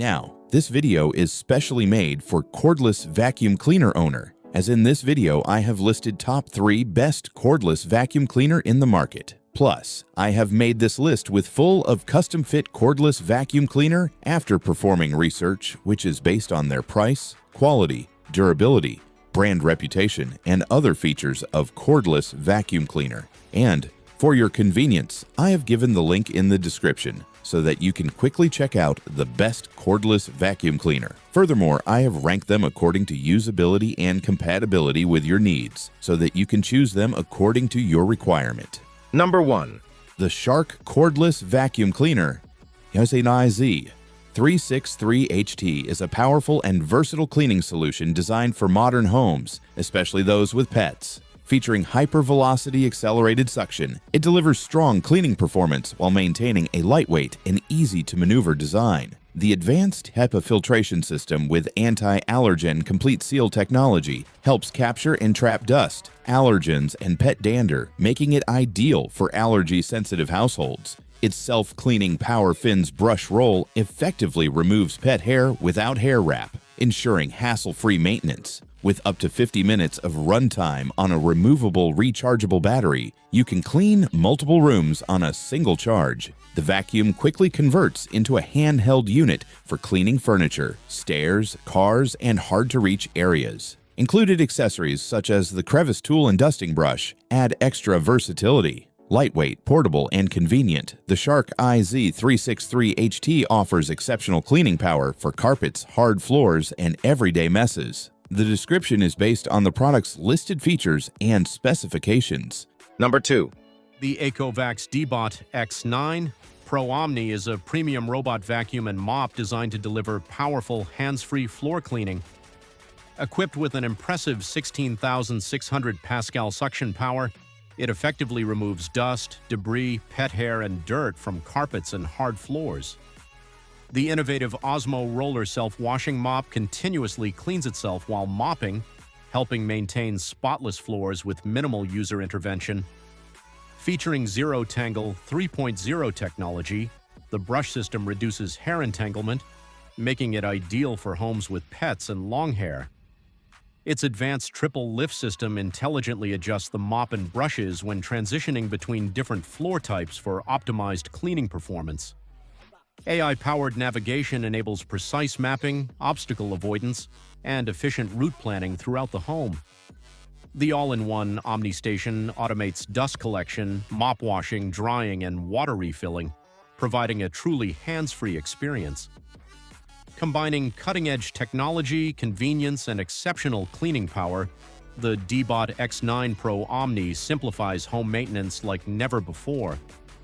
Now, this video is specially made for cordless vacuum cleaner owner, as in this video I have listed top 3 best cordless vacuum cleaner in the market. Plus, I have made this list with full of custom-fit cordless vacuum cleaner after performing research, which is based on their price, quality, durability, brand reputation, and other features of cordless vacuum cleaner. And for your convenience, I have given the link in the description so that you can quickly check out the best cordless vacuum cleaner. Furthermore, I have ranked them according to usability and compatibility with your needs so that you can choose them according to your requirement. Number 1. The Shark Cordless Vacuum Cleaner HEPA 363HT is a powerful and versatile cleaning solution designed for modern homes, especially those with pets. Featuring hypervelocity accelerated suction, it delivers strong cleaning performance while maintaining a lightweight and easy-to-maneuver design. The advanced HEPA filtration system with anti-allergen complete seal technology helps capture and trap dust, allergens, and pet dander, making it ideal for allergy-sensitive households. Its self-cleaning Power Fins brush roll effectively removes pet hair without hair wrap, ensuring hassle-free maintenance. With up to 50 minutes of runtime on a removable rechargeable battery, you can clean multiple rooms on a single charge. The vacuum quickly converts into a handheld unit for cleaning furniture, stairs, cars, and hard-to-reach areas. Included accessories such as the crevice tool and dusting brush add extra versatility. Lightweight, portable, and convenient, the Shark IZ363HT offers exceptional cleaning power for carpets, hard floors, and everyday messes. The description is based on the product's listed features and specifications. Number 2. The ECOVACS DEEBOT X9 Pro Omni is a premium robot vacuum and mop designed to deliver powerful, hands-free floor cleaning. Equipped with an impressive 16,600 Pascal suction power, it effectively removes dust, debris, pet hair, and dirt from carpets and hard floors. The innovative Osmo Roller Self-Washing Mop continuously cleans itself while mopping, helping maintain spotless floors with minimal user intervention. Featuring Zero Tangle 3.0 technology, the brush system reduces hair entanglement, making it ideal for homes with pets and long hair. Its advanced triple lift system intelligently adjusts the mop and brushes when transitioning between different floor types for optimized cleaning performance. AI-powered navigation enables precise mapping, obstacle avoidance, and efficient route planning throughout the home. The all-in-one Omni station automates dust collection, mop washing, drying, and water refilling, providing a truly hands-free experience. Combining cutting-edge technology, convenience, and exceptional cleaning power, the DEEBOT X9 Pro Omni simplifies home maintenance like never before.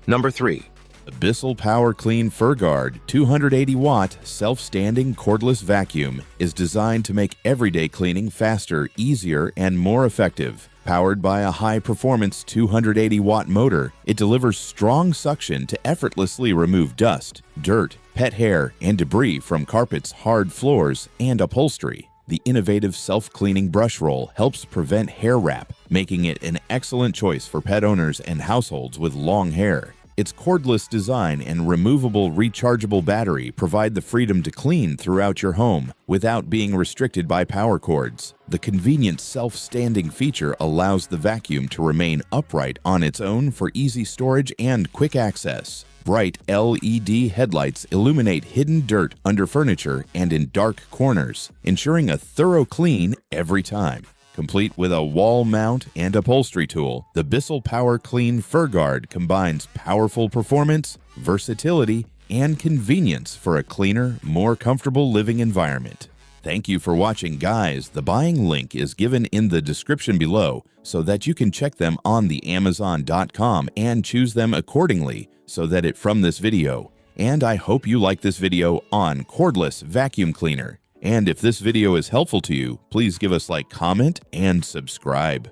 Number 3. The Bissell PowerClean FurGuard 280-watt self-standing cordless vacuum is designed to make everyday cleaning faster, easier, and more effective. Powered by a high-performance 280-watt motor, it delivers strong suction to effortlessly remove dust, dirt, pet hair, and debris from carpets, hard floors, and upholstery. The innovative self-cleaning brush roll helps prevent hair wrap, making it an excellent choice for pet owners and households with long hair. Its cordless design and removable rechargeable battery provide the freedom to clean throughout your home without being restricted by power cords. The convenient self-standing feature allows the vacuum to remain upright on its own for easy storage and quick access. Bright LED headlights illuminate hidden dirt under furniture and in dark corners, ensuring a thorough clean every time. Complete with a wall mount and upholstery tool, the Bissell PowerClean FurGuard combines powerful performance, versatility, and convenience for a cleaner, more comfortable living environment. Thank you for watching, guys. The buying link is given in the description below so that you can check them on the Amazon.com and choose them accordingly so that it from this video. And I hope you like this video on cordless vacuum cleaner. And if this video is helpful to you, please give us a like, comment, and subscribe.